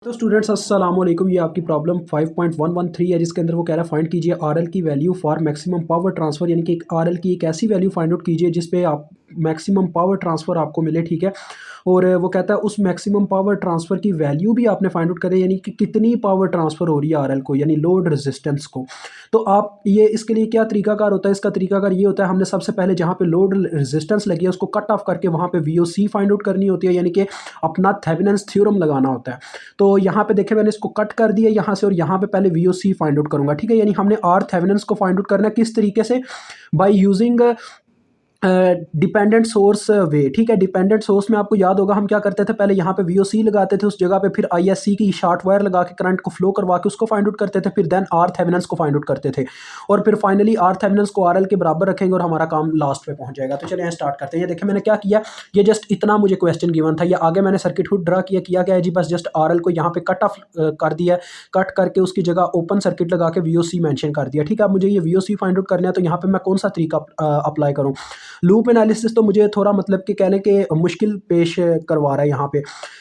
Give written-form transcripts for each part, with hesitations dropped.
तो स्टूडेंट्स अस्सलाम वालेकुम। ये आपकी प्रॉब्लम 5.113 है जिसके अंदर वो कह रहा है फाइंड कीजिए आरएल की value for maximum power transfer, यानी कि आरएल की एक ऐसी वैल्यू फाइंड आउट कीजिए जिस पे आप मैक्सिमम पावर ट्रांसफ़र आपको मिले। ठीक है, और वो कहता है उस मैक्सिमम पावर ट्रांसफ़र की वैल्यू भी आपने फाइंड आउट करें, यानी कि कितनी पावर ट्रांसफ़र हो रही है आरएल को, यानी लोड रेजिस्टेंस को। तो आप ये इसके लिए क्या तरीकाकार होता है, इसका तरीकाकार ये होता है, हमने सबसे पहले जहाँ पे लोड रेजिस्टेंस लगी है उसको कट ऑफ करके वहाँ पे वीओसी फाइंड आउट करनी होती है, यानी कि अपना थेवेनिन्स थ्योरम लगाना होता है। तो यहाँ पे देखिए मैंने इसको कट कर दिया यहाँ से, और यहाँ पे पहले वीओसी फाइंड आउट करूंगा। ठीक है, यानी हमने आर थेवेनिन्स को फाइंड आउट करना है किस तरीके से, बाय यूजिंग डिपेंडेंट सोर्स वे। ठीक है, डिपेंडेंट सोर्स में आपको याद होगा हम क्या करते थे, पहले यहाँ पे वीओसी लगाते थे, उस जगह पे फिर आईएससी की शॉर्ट वायर लगा के करंट को फ्लो करवा के उसको फाइंड आउट करते थे, फिर देन आर थेवेनिन्स को फाइंड आउट करते थे, और फिर फाइनली आर थेवेनिन्स को आरएल के बराबर रखेंगे और हमारा काम लास्ट पे पहुंच जाएगा। तो चलिए यहाँ स्टार्ट करते हैं। ये देखिए मैंने क्या किया, ये जस्ट इतना मुझे क्वेश्चन गिवन था, ये आगे मैंने सर्किट खुद ड्रा किया गया है जी, बस जस्ट आरएल को यहाँ पे कट ऑफ कर दिया, कट करके उसकी जगह ओपन सर्किट लगा के वीओसी मेंशन कर दिया। ठीक है, अब मुझे ये वीओसी फाइंड आउट करना है, तो यहाँ पे मैं कौन सा तरीका अप्लाई करूँ। लूप एनालिसिस तो मुझे थोड़ा मतलब कि कहने के मुश्किल पेश करवा रहा है यहाँ पे,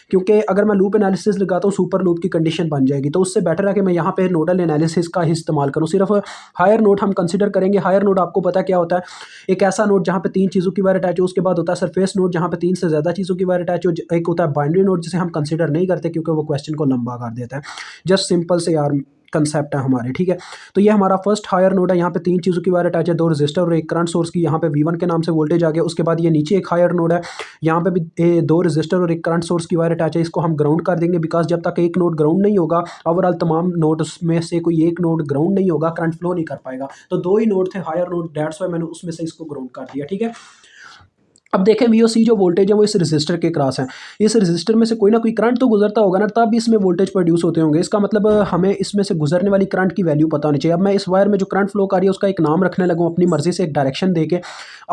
क्योंकि अगर मैं लूप एनालिसिस लगाता हूँ सुपर लूप की कंडीशन बन जाएगी, तो उससे बेटर है कि मैं यहाँ पे नोडल एनालिसिस का ही इस्तेमाल करूँ। सिर्फ हायर नोड हम कंसिडर करेंगे। हायर नोड आपको पता क्या होता है, एक ऐसा नोड जहाँ पे 3 चीज़ों की वायर अटैच हो, उसके बाद होता है सरफेस नोड जहाँ पे 3 से ज़्यादा चीज़ों की वायर अटैच हो, एक होता है बाइनरी नोड जिसे हम कंसिडर नहीं करते क्योंकि वो क्वेश्चन को लंबा कर देता है। जस्ट सिंपल से यार कंसेप्ट है हमारे। ठीक है, तो ये हमारा फर्स्ट हायर नोड है, यहाँ पे 3 चीज़ों की वायर अटैच है, 2 रजिस्टर और एक करंट सोर्स की, यहाँ पे V1 के नाम से वोल्टेज आ गया। उसके बाद ये नीचे एक हायर नोड है, यहाँ पे भी 2 रजिस्टर और एक करंट सोर्स की वायर अटैच है, इसको हम ग्राउंड कर देंगे, बिकॉज जब तक एक नोड ग्राउंड नहीं होगा, ओवरऑल तमाम नोड्स में से कोई एक नोड ग्राउंड नहीं होगा, करंट फ्लो नहीं कर पाएगा। तो 2 ही नोड थे हायर नोड, दैट्स व्हाई मैंने उसमें से इसको ग्राउंड कर दिया। ठीक है, अब देखें वीओसी जो वोल्टेज है वो इस रेजिस्टर के क्रॉस है, इस रेजिस्टर में से कोई ना कोई करंट तो गुजरता होगा ना, तब इसमें वोल्टेज प्रोड्यूस होते होंगे। इसका मतलब हमें इसमें से गुजरने वाली करंट की वैल्यू पता होनी चाहिए। अब मैं इस वायर में जो करंट फ्लो कर रही है उसका एक नाम रखने लगूँ अपनी मर्जी से, एक डायरेक्शन दे के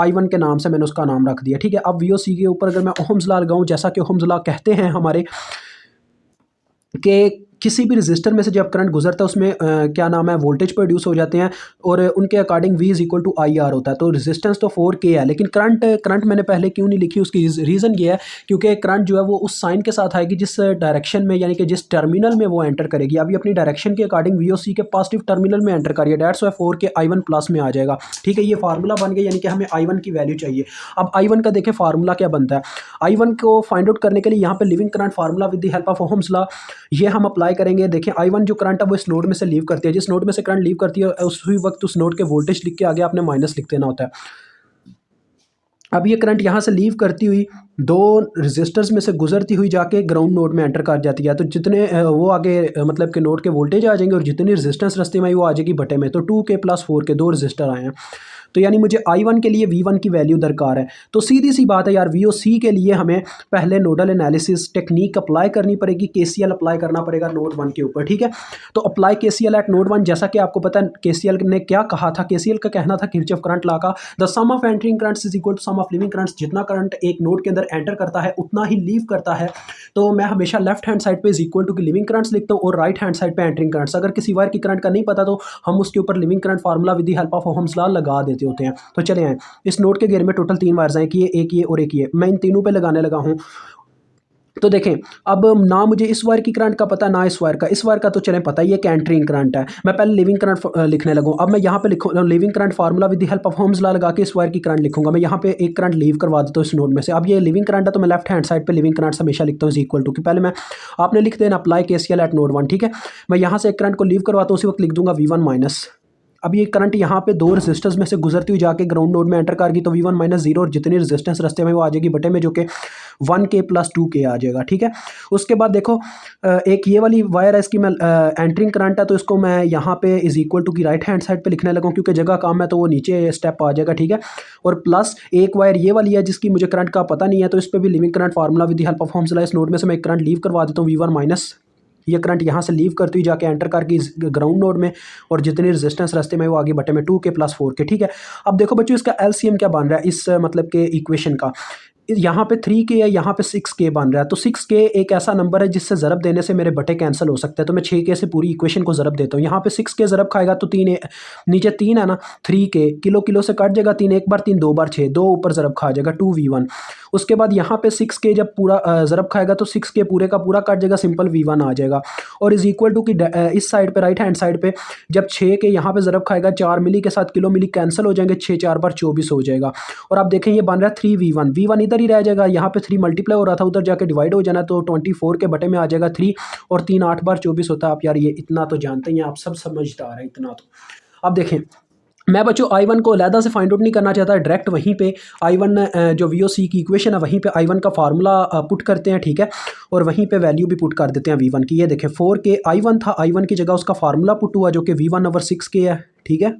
I1 के नाम से मैंने उसका नाम रख दिया। ठीक है, अब वीओसी के ऊपर अगर मैं ओहम्स लॉ लगाऊँ, जैसा कि ओहम्स लॉ कहते हैं हमारे कि किसी भी रजिस्टर में से जब करंट गुजरता है उसमें क्या नाम है वोल्टेज प्रोड्यूस हो जाते हैं, और उनके according V is equal to I R होता है। तो रेजिस्टेंस तो 4K है, लेकिन करंट मैंने पहले क्यों नहीं लिखी, उसकी रीज़न ये है क्योंकि करंट जो है वो उस साइन के साथ आएगी जिस डायरेक्शन में, यानी कि जिस टर्मिनल में वो एंटर करेगी। अभी अपनी डायरेक्शन के अकॉर्डिंग VOC के पॉजिटिव टर्मिनल में एंटर करिए, that's why 4K I1 plus में आ जाएगा। ठीक है, ये फार्मूला बन गया, यानी कि हमें I1 की वैल्यू चाहिए। अब I1 का देखें फार्मूला क्या बनता है। I1 को फाइंड आउट करने के लिए यहाँ पे leaving current formula with the help of Ohm's law ये हम अप्लाई करेंगे। देखें I1 जो करंट है वो इस नोड में से लीव करती है, जिस नोड में से करंट लीव करती है उसी वक्त उस नोड के वोल्टेज लिख के आगे आपने माइनस लिख देना होता है। अब ये करंट यहाँ से लीव करती हुई 2 रेजिस्टर्स में से गुजरती हुई जाके ग्राउंड नोड में एंटर कर जाती है, तो जितने वो आगे मतलब कि नोड के वोल्टेज आ जाएंगे और जितनी रेजिस्टेंस रास्ते में आई वो आ जाएगी बटे में। तो 2K प्लस 4K 2 रेजिस्टर आए हैं, तो यानी मुझे I1 के लिए V1 की वैल्यू दरकार है। तो सीधी सी बात है यार, VOC के लिए हमें पहले नोडल एनालिसिस टेक्निक अप्लाई करनी पड़ेगी, KCL अप्लाई करना पड़ेगा नोड 1 के ऊपर। ठीक है, तो अप्लाई KCL एट नोड 1। जैसा कि आपको पता है KCL ने क्या कहा था, KCL का कहना था किरचॉफ करंट लॉ का, the sum of entering currents is equal to sum of leaving currents. जितना करंट एक नोड के अंदर एंटर करता है उतना ही लीव करता है। तो मैं हमेशा लेफ्ट हैंड साइड पे इज इक्वल टू की लिविंग करंट्स लिखता हूँ और राइट हैंड साइड पे एंटरिंग करंट्स। अगर किसी वायर की करंट का नहीं पता तो हम उसके ऊपर leaving current formula with the help of Ohm's law लगा देते होते हैं। तो चले आए, इस नोड के घेर में टोटल 3 वायर्स हैं, एक ये और एक ये, मैं इन तीनों पे लगाने लगा हूं। तो देखें, अब ना मुझे इस वायर की करंट का पता ना इस वायर का, इस वायर का तो चलें पता ही है कि एंटरिंग करंट है। मैं पहले लिविंग करंट लिखने लगूँ। अब मैं यहाँ पे लिखूँ leaving current formula with the help of Ohm's law लगा के इस वायर की करंट लिखूंगा। मैं यहाँ पे एक करंट लीव करवा देता हूँ इस नोड में से। अब ये लिविंग करंट है तो मैं लेफ्ट हैंड साइड पे लिविंग करंट हमेशा लिखता हूँ इज इक्वल टू कि पहले मैं आपने लिख देना अप्लाई KCL एट नोड 1। ठीक है, मैं यहाँ से एक करंट को लीव करवाता हूँ, उसी वक्त लिख दूंगा V1 माइनस। अब ये करंट यहाँ पे 2 रेजिस्टेंस में से गुजरती हुई जाके ग्राउंड नोड में एंटर कर गई, तो V1 माइनस 0 और जितनी रेजिस्टेंस रास्ते में वो आ जाएगी बटे में, जो कि 1K प्लस 2K आ जाएगा। ठीक है, उसके बाद देखो एक ये वाली वायर है, इसकी मैं एंटरिंग करंट है तो इसको मैं यहाँ पे इज इक्वल टू की राइट हैंड साइड पे लिखने लगूँ, क्योंकि जगह कम है तो वो नीचे स्टेप आ जाएगा। ठीक है, और प्लस एक वायर ये वाली है जिसकी मुझे करंट का पता नहीं है, तो इस पर भी leaving current formula with the help of Ohm's law इस नोड में से मैं एक करंट लीव करवा देता हूँ V1 माइनस। ये करंट यहाँ से लीव करती हुई जाके एंटर करके ग्राउंड नोड में, और जितनी रेजिस्टेंस रास्ते में वो आगे बटे में 2K प्लस 4K। ठीक है, अब देखो बच्चों इसका LCM क्या बन रहा है इस मतलब के इक्वेशन का। यहाँ पे 3K है, यहाँ पे 6K बन रहा है। तो 6K एक ऐसा नंबर है जिससे ज़रब देने से मेरे बटे कैंसिल हो सकते हैं। तो मैं 6K से पूरी इक्वेशन को ज़रब देता हूँ। यहाँ पे 6K ज़रब खाएगा तो नीचे 3 है ना, 3K किलो किलो से कट जाएगा, 3 एक बार 3 दो बार 6, 2 ऊपर ज़रब खा जाएगा 2V1। उसके बाद यहाँ पे 6K जब पूरा ज़रब खाएगा तो 6K पूरे का पूरा कट जाएगा, सिंपल V1 आ जाएगा। और इज़ इक्वल टू कि इस साइड पे राइट हैंड साइड पे जब 6K यहाँ पे ज़रब खाएगा 4 मिली के साथ किलो मिली कैंसिल हो जाएंगे, 6 4 बार 24 हो जाएगा। और आप देखें ये बन रहा है 3V1, V1 इधर ही रह जाएगा, यहाँ पे 3 मल्टीप्लाई हो रहा था उधर जाके डिवाइड हो जाना, तो 24 के बटे में आ जाएगा 3, और 3 8 बार 24 होता है। आप यार ये इतना तो जानते ही हैं, आप सब समझदार हैं इतना तो। अब देखें मैं बच्चों I1 को अलहदा से फाइंड आउट नहीं करना चाहता, डायरेक्ट वहीं पे I1 जो VOC की इक्वेशन है वहीं पे I1 का फार्मूला पुट करते हैं, ठीक है, और वहीं पे वैल्यू भी पुट कर देते हैं V1 की। ये देखें 4K I1 था, I1 की जगह उसका फार्मूला पुट हुआ जो कि V1/6K है, ठीक है,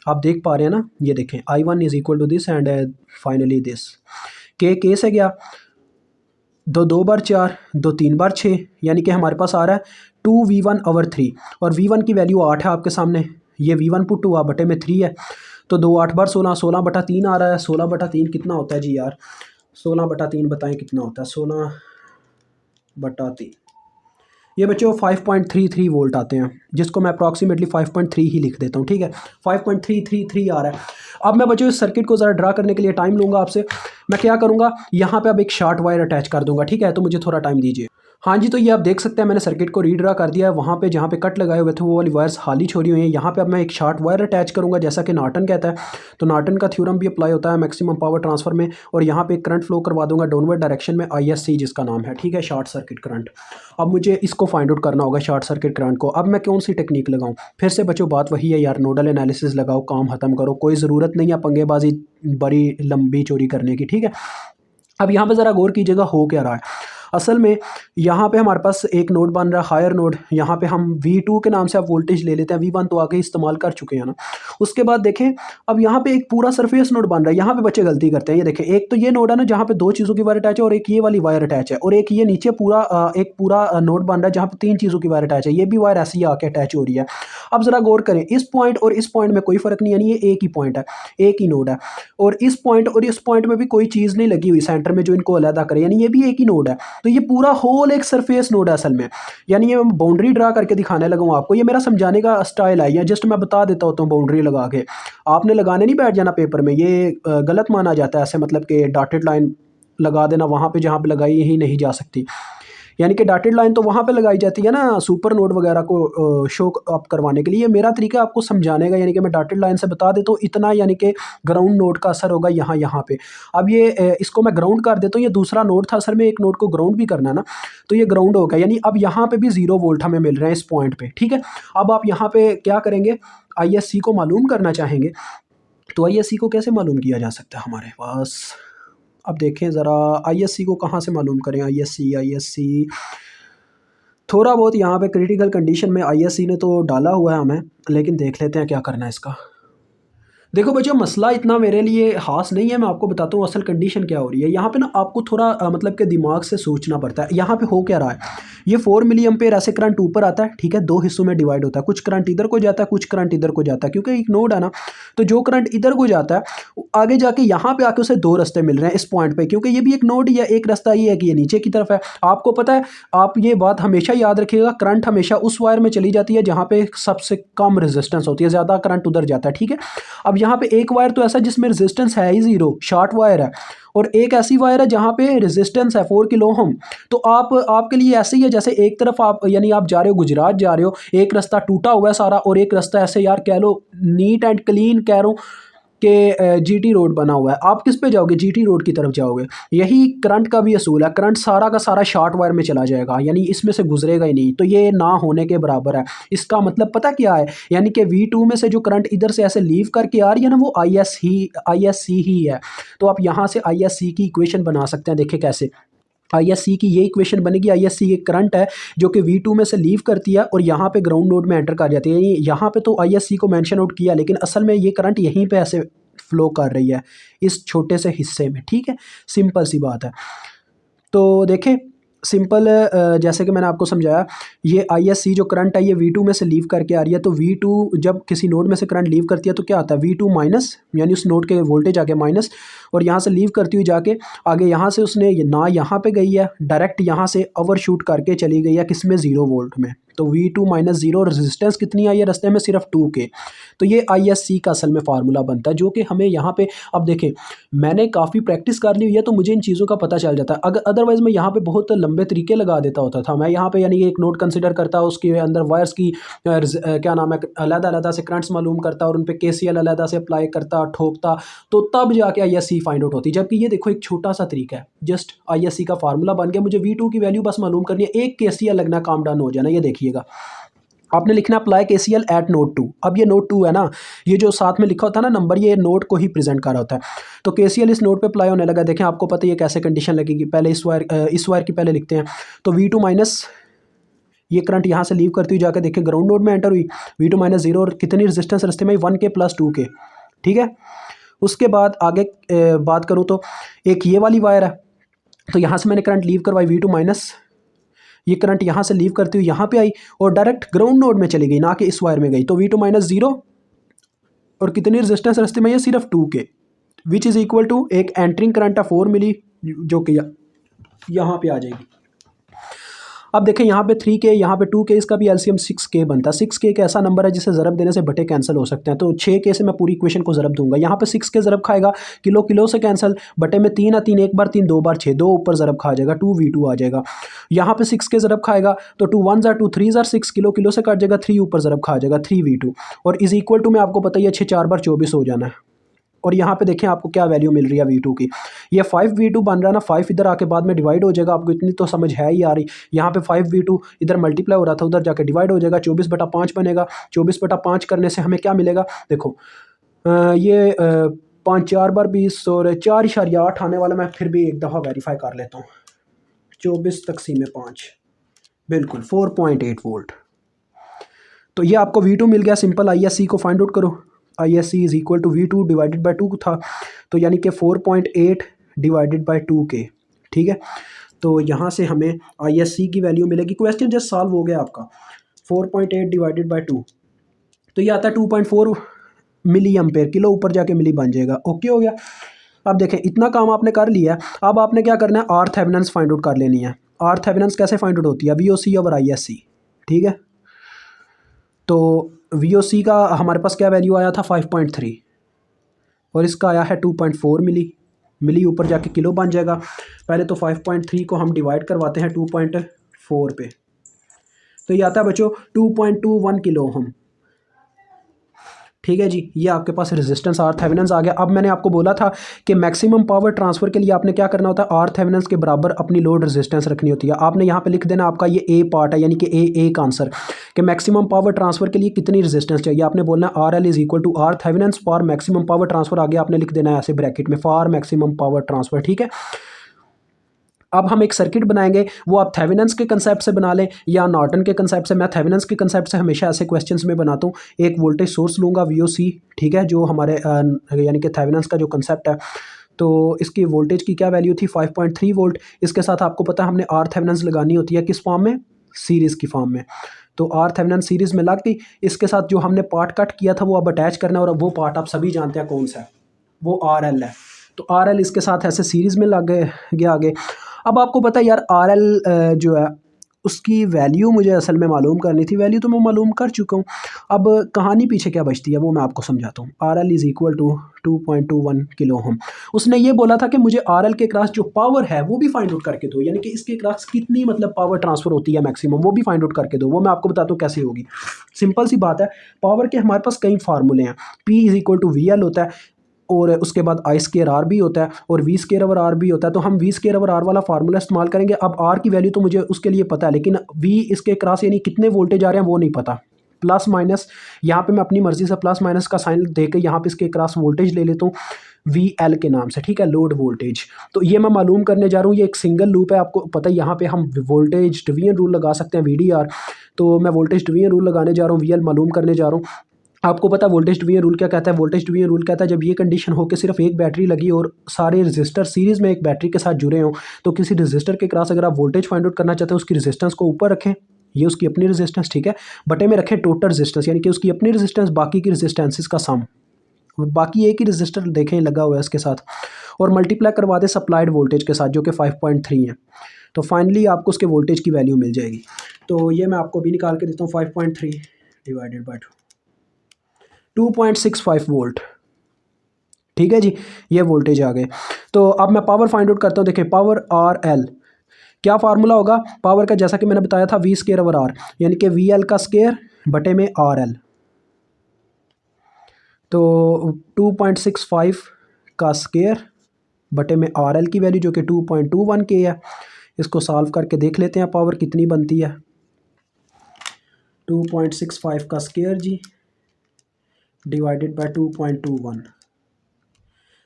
आप देख पा रहे हैं ना। ये देखें I1 is equal to this and finally this, K से गया 2 2 बार 4, 2 3 बार 6, यानी कि हमारे पास आ रहा है 2V1/3, और V1 की वैल्यू 8 है आपके सामने, ये V1 पुट हुआ बटे में 3 है, तो 2 8 बार 16, 16/3 आ रहा है। 16/3 कितना होता है जी यार, 16/3 बताएं कितना होता है, 16/3 ये बच्चों 5.33 वोल्ट आते हैं, जिसको मैं अप्रॉक्सीमेटली 5.3 ही लिख देता हूँ, ठीक है, 5.333 आ रहा है। अब मैं बच्चों इस सर्किट को ज़रा ड्रा करने के लिए टाइम लूँगा आपसे। मैं क्या करूँगा, यहाँ पे अब एक शॉर्ट वायर अटैच कर दूँगा, ठीक है, तो मुझे थोड़ा टाइम दीजिए। हाँ जी, तो ये आप देख सकते हैं मैंने सर्किट को रीड्रा कर दिया है। वहाँ पे जहाँ पे कट लगाए हुए थे वो वाली वायर्स खाली छोड़ी हुई हैं। यहाँ पे अब मैं एक शॉर्ट वायर अटैच करूँगा जैसा कि नॉर्टन कहता है, तो नॉर्टन का थ्योरम भी अप्लाई होता है मैक्सिमम पावर ट्रांसफर में। और यहाँ पे करंट फ्लो करवा दूंगा डाउनवर्ड डायरेक्शन में, ISC जिसका नाम है, ठीक है, शॉर्ट सर्किट करंट। अब मुझे इसको फाइंड आउट करना होगा शॉर्ट सर्किट करंट को। अब मैं कौन सी टेक्निक लगाऊँ, फिर से बच्चों बात वही है यार, नोडल एनालिसिस लगाओ, काम ख़त्म करो, कोई ज़रूरत नहीं है पंगेबाजी बड़ी लंबी चोरी करने की, ठीक है। अब यहाँ पे ज़रा गौर कीजिएगा हो क्या रहा है। असल में यहाँ पे हमारे पास एक नोड बन रहा है हायर नोड, यहाँ पे हम V2 के नाम से आप वोल्टेज ले लेते हैं, V1 तो आगे इस्तेमाल कर चुके हैं ना। उसके बाद देखें अब यहाँ पे एक पूरा सरफेस नोड बन रहा है। यहाँ पे बच्चे गलती करते हैं, ये देखें एक तो ये नोड है ना जहाँ पे 2 चीज़ों की वायर अटैच है, और एक ये वाली वायर अटैच है, और एक ये नीचे एक पूरा नोड बन रहा है जहाँ पे 3 चीज़ों की वायर अटैच है, ये भी वायर ऐसी आके अटैच हो रही है। अब ज़रा गौर करें, इस पॉइंट और इस पॉइंट में कोई फ़र्क नहीं, यानी ये एक ही पॉइंट है, एक ही नोड है, और इस पॉइंट और इस पॉइंट में भी कोई चीज़ नहीं लगी हुई सेंटर में जो इनको अलहदा करे, यानी ये भी एक ही नोड है। तो ये पूरा होल एक सरफेस नोड है असल में, यानी ये मैं बाउंड्री ड्रा करके दिखाने लगा हूँ आपको। ये मेरा समझाने का स्टाइल है, या जस्ट मैं बता देता होता हूँ बाउंड्री लगा के, आपने लगाने नहीं बैठ जाना पेपर में, ये गलत माना जाता है ऐसे, मतलब कि डॉटेड लाइन लगा देना वहाँ पे जहाँ पे लगाई ही नहीं जा सकती, यानी कि डॉटेड लाइन तो वहाँ पे लगाई जाती है ना सुपर नोड वगैरह को शो अप करवाने के लिए। मेरा तरीका आपको समझाने का, यानी कि मैं डॉटेड लाइन से बता देता हूँ इतना, यानी कि ग्राउंड नोड का असर होगा यहाँ पे। अब ये इसको मैं ग्राउंड कर देता हूँ, ये दूसरा नोड था, असल में एक नोड को ग्राउंड भी करना है ना, तो ये ग्राउंड होगा, यानी अब यहाँ पे भी 0 वोल्ट हमें मिल रहे हैं इस पॉइंट पे, ठीक है। अब आप यहाँ पे क्या करेंगे, ISC को मालूम करना चाहेंगे, तो ISC को कैसे मालूम किया जा सकता है हमारे पास। अब देखें ज़रा ISC को कहाँ से मालूम करें, ISC थोड़ा बहुत यहाँ पे क्रिटिकल कंडीशन में ISC ने तो डाला हुआ है हमें, लेकिन देख लेते हैं क्या करना है इसका। देखो बच्चों मसला इतना मेरे लिए खास नहीं है, मैं आपको बताता हूँ असल कंडीशन क्या हो रही है। यहाँ पे ना आपको थोड़ा मतलब कि दिमाग से सोचना पड़ता है। यहाँ पे हो क्या रहा है, ये 4 मिली एम्पेयर ऐसे करंट ऊपर आता है, ठीक है, 2 हिस्सों में डिवाइड होता है, कुछ करंट इधर को जाता है, कुछ करंट इधर को जाता है, क्योंकि एक नोड है ना, तो जो करंट इधर को जाता है आगे जाके यहाँ पे आके उसे 2 रास्ते मिल रहे हैं इस पॉइंट पे, क्योंकि ये भी एक नोड या एक रास्ता ये है कि ये नीचे की तरफ है। आपको पता है, आप ये बात हमेशा याद रखिएगा, करंट हमेशा उस वायर में चली जाती है जहाँ पे सबसे कम रेजिस्टेंस होती है, ज़्यादा करंट उधर जाता है, ठीक है। अब यहाँ पे एक वायर तो ऐसा जिसमें रेजिस्टेंस है ही 0, शॉर्ट वायर है, और एक ऐसी वायर है जहाँ पे रेजिस्टेंस है 4 किलो ओम। तो आपके लिए ऐसे ही है जैसे एक तरफ आप, यानी आप जा रहे हो गुजरात जा रहे हो, एक रास्ता टूटा हुआ है सारा, और एक रास्ता ऐसे यार कह लो नीट एंड क्लीन कह रहा हूँ कि GT रोड बना हुआ है। आप किस पे जाओगे, GT रोड की तरफ जाओगे। यही करंट का भी असूल है, करंट सारा का सारा शॉर्ट वायर में चला जाएगा, यानी इसमें से गुजरेगा ही नहीं, तो ये ना होने के बराबर है। इसका मतलब पता क्या है, यानी कि V2 में से जो करंट इधर से ऐसे लीव करके आ रही है ना, वो ISC ही है। तो आप यहाँ से ISC की इक्वेशन बना सकते हैं, देखें कैसे। ISC की ये इक्वेशन बनेगी, ISC एक करंट है जो कि V2 में से लीव करती है और यहाँ पे ग्राउंड नोड में एंटर कर जाती है। यानी यहाँ पे तो ISC को मेंशन आउट किया, लेकिन असल में ये करंट यहीं पे ऐसे फ्लो कर रही है इस छोटे से हिस्से में, ठीक है, सिंपल सी बात है। तो देखें सिंपल जैसे कि मैंने आपको समझाया, ये ISC जो करंट है ये V2 में से लीव करके आ रही है। तो V2 जब किसी नोड में से करंट लीव करती है तो क्या आता है, V2 माइनस, यानी उस नोड के वोल्टेज आगे माइनस, और यहाँ से लीव करती हुई जाके आगे यहाँ से उसने ना यहाँ पे गई है, डायरेक्ट यहाँ से ओवरशूट करके चली गई है किस में, 0 वोल्ट में। तो V2 माइनस 0, रेजिस्टेंस कितनी आई है रास्ते में, सिर्फ 2K। तो ये ISC का असल में फार्मूला बनता है, जो कि हमें यहाँ पे, अब देखें मैंने काफ़ी प्रैक्टिस कर ली हुई है तो मुझे इन चीज़ों का पता चल जाता है। अगर अदरवाइज़ मैं यहाँ पे बहुत लंबे तरीके लगा देता होता था। मैं यहाँ पे यानी कि एक नोड कंसिडर करता, उसके अंदर वायर्स की क्या नाम है, अलग-अलग से करंट्स मालूम करता और उन पे KCL अलग से अप्लाई करता, ठोकता, तो तब जाके ISC फाइंड आउट होती। जबकि ये देखो एक छोटा सा तरीका है, जस्ट ISC का फार्मूला बन गया, मुझे V2 की वैल्यू बस मालूम करनी है, एक KCL लगना, काम डन हो जाना। ये देखिएगा, आपने लिखना अप्लाई KCL एट नोड 2। अब ये नोड 2 है ना, ये जो साथ में लिखा होता है ना नंबर, ये नोड को ही प्रेजेंट कर रहा होता है। तो KCL इस नोड पे अप्लाई होने लगा। देखें आपको पता है ये कैसे कंडीशन लगेगी, पहले इस वायर की पहले लिखते हैं। तो V2 माइनस, ये करंट यहाँ से लीव करती हुई जाकर देखें ग्राउंड नोड में एंटर हुई, V2 माइनस 0, और कितनी रेजिस्टेंस रास्ते में, 1K प्लस 2K। ठीक है, उसके बाद आगे बात करूँ तो एक ये वाली वायर है, तो यहाँ से मैंने करंट लीव करवाई V2 माइनस, ये करंट यहाँ से लीव करती हुई यहाँ पे आई और डायरेक्ट ग्राउंड नोड में चली गई, ना कि इस वायर में गई। तो V2 माइनस 0, और कितनी रेजिस्टेंस रास्ते में, ये सिर्फ 2K, which is equal to एक एंटरिंग करंट है 4 मिली, जो कि यहाँ पे आ जाएगी। अब देखें यहाँ पे 3K, यहाँ पे 2K, इसका भी LCM 6K बनता है। 6K एक ऐसा नंबर है जिसे ज़रब देने से बटे कैंसिल हो सकते हैं। तो 6K से मैं पूरी इक्वेशन को ज़रब दूंगा। यहाँ पे 6K ज़रब खाएगा, किलो किलो से कैंसिल, बटे में 3 3, एक बार 3, 2 बार 6, 2 ऊपर ज़रब खा जाएगा, 2V2 आ जाएगा। यहाँ पे 6K ज़रब खाएगा तो 2 1 2, 3 6, किलो किलो से कट जाएगा, 3 ऊपर ज़रब खा जाएगा, 3V2, और इज़ इक्वल टू में आपको पता ही है 6 4 बार 24 हो जाना है। और यहाँ पे देखें आपको क्या वैल्यू मिल रही है V2 की, ये 5V2 बन रहा है ना, 5 इधर आके बाद में डिवाइड हो जाएगा, आपको इतनी तो समझ है ही आ रही। यहाँ पे 5V2 इधर मल्टीप्लाई हो रहा था, उधर जाके डिवाइड हो जाएगा, 24/5 बनेगा। 24/5 करने से हमें क्या मिलेगा, देखो ये 5 4 बार 20 और 4.8 आने वाला। मैं फिर भी एक दफ़ा वेरीफाई कर लेता हूँ, 24 तक़सीम 5, बिल्कुल 4.8 वोल्ट। तो ये आपको V2 मिल गया। सिंपल ISC को फाइंड आउट करो, ISC is equal to V2 divided by 2 था, तो यानी कि 4.8 डिवाइडेड बाई 2K। ठीक है, तो यहाँ से हमें ISC की वैल्यू मिलेगी। क्वेश्चन जस्ट सॉल्व हो गया आपका, 4.8 डिवाइडेड बाई 2, तो ये आता है 2.4 मिली एम्पेयर, किलो ऊपर जाके मिली बन जाएगा। ओके हो गया। अब देखें इतना काम आपने कर लिया, अब आपने क्या करना है, R थेवेनिन फाइंड आउट कर लेनी है। R थेवेनिन कैसे फाइंड आउट होती है, VOC ओवर ISC। ठीक है, तो VOC का हमारे पास क्या वैल्यू आया था, 5.3, और इसका आया है 2.4 मिली ऊपर जाके किलो बन जाएगा। पहले तो 5.3 को हम डिवाइड करवाते हैं 2.4 पे, तो ये आता है बच्चों 2.21 किलो ओम। ठीक है जी, ये आपके पास रेजिस्टेंस R थेवेनिन आ गया। अब मैंने आपको बोला था कि मैक्सिमम पावर ट्रांसफ़र के लिए आपने क्या करना होता है, R थेवेनिन के बराबर अपनी लोड रेजिस्टेंस रखनी होती है। आपने यहाँ पे लिख देना, आपका ये A पार्ट है, यानी कि एक आंसर कि मैक्सिमम पावर ट्रांसफ़र के लिए कितनी रेजिस्टेंस चाहिए। आपने बोलना है RL is equal to R Thevenin for maximum power transfer, आगे आपने लिख देना है ऐसे ब्रैकेट में, फॉर मैक्सिमम पावर ट्रांसफ़र। ठीक है, अब हम एक सर्किट बनाएंगे, वो आप थेवेनिन्स के कंसेप्ट से बना लें या नॉर्टन के कंसेप्ट से। मैं थेवेनिन्स के कंसेप्ट से हमेशा ऐसे क्वेश्चंस में बनाता हूँ। एक वोल्टेज सोर्स लूँगा VOC, ठीक है, जो हमारे यानी कि थेवेनिन्स का जो कंसेप्ट है, तो इसकी वोल्टेज की क्या वैल्यू थी, 5.3 वोल्ट। इसके साथ आपको पता है हमने R थेवेनिन्स लगानी होती है किस फॉर्म में, सीरीज़ की फॉर्म में। तो R थेवेनिन सीरीज़ में लग गई। इसके साथ जो हमने पार्ट कट किया था वो अब अटैच करना है, और वो पार्ट आप सभी जानते हैं कौन सा है, वो RL है। तो RL इसके साथ ऐसे सीरीज़ में लग गया आगे। अब आपको पता है यार RL जो है उसकी वैल्यू मुझे असल में मालूम करनी थी, वैल्यू तो मैं मालूम कर चुका हूँ। अब कहानी पीछे क्या बचती है वो मैं आपको समझाता हूँ। RL is equal to 2.21 kilo ohm. उसने ये बोला था कि मुझे RL के क्रॉस जो पावर है वो भी फाइंड आउट करके दो, यानी कि इसके क्रॉस कितनी मतलब पावर ट्रांसफ़र होती है मैक्सिमम, वो भी फाइंड आउट करके दो। वो मैं आपको बताता हूँ कैसे होगी। सिंपल सी बात है, पावर के हमारे पास कई फार्मूले हैं। P is equal to VL होता है, और उसके बाद I² भी होता है, और V² ओवर R भी होता है। तो हम V² ओवर R वाला फार्मूला इस्तेमाल करेंगे। अब R की वैल्यू तो मुझे उसके लिए पता है, लेकिन V इसके क्रॉस यानी कितने वोल्टेज आ रहे हैं वो नहीं पता। प्लस माइनस, यहाँ पे मैं अपनी मर्ज़ी से प्लस माइनस का साइन दे के यहाँ पे इसके क्रॉस वोल्टेज ले लेता हूँ VL के नाम से, ठीक है, लोड वोल्टेज। तो ये मैं मालूम करने जा रहा हूँ। ये एक सिंगल लूप है, आपको पता है यहाँ पे हम वोल्टेज डिवीजन रूल लगा सकते हैं, VDR। तो मैं वोल्टेज डिवीजन रूल लगाने जा रहा हूँ, VL मालूम करने जा रहा हूँ। आपको पता है वोल्टेज डिवीजन रूल क्या कहता है? वोल्टेज डिवीजन रूल कहता है जब ये कंडीशन हो कि सिर्फ एक बैटरी लगी और सारे रजिस्टर सीरीज़ में एक बैटरी के साथ जुड़े हों, तो किसी रजिस्टर के क्रॉस अगर आप वोल्टेज फाइंड आउट करना चाहते हैं, उसकी रजिस्टेंस को ऊपर रखें, ये उसकी अपनी रजिस्टेंस, ठीक है, बटे में रखें टोटल रजिस्टेंस, यानी कि उसकी अपनी रजिस्टेंस बाकी की रजिस्टेंसेस का सम, बाकी एक ही रजिस्टर देखें लगा हुआ है इसके साथ, और मल्टीप्लाई करवा दें सप्लाइड वोल्टेज के साथ जो कि 5.3 है। तो फाइनली आपको उसके वोल्टेज की वैल्यू मिल जाएगी। तो ये मैं आपको भी निकाल के देता हूँ, 5.3 डिवाइडेड बाई 2.65 वोल्ट, ठीक है जी, ये वोल्टेज आ गए। तो अब मैं पावर फाइंड आउट करता हूँ। देखें पावर आर एल, क्या फार्मूला होगा पावर का? जैसा कि मैंने बताया था वी स्केयर ओवर आर, यानी कि वी एल का स्केयर बटे में आर एल। तो 2.65 का स्केयर बटे में आर एल की वैल्यू जो कि 2.21 के है, इसको सॉल्व करके देख लेते हैं पावर कितनी बनती है। 2.65 का स्केयर जी डिवाइडेड बाय 2.21,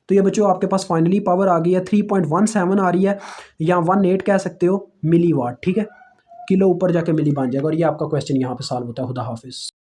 तो ये बच्चों आपके पास फाइनली पावर आ गई है 3.17 आ रही है, या 18 कह सकते हो मिली वाट, ठीक है, किलो ऊपर जाके मिली बन जाएगा। और ये आपका क्वेश्चन यहाँ पे सॉल्व होता है। खुदा हाफिज़।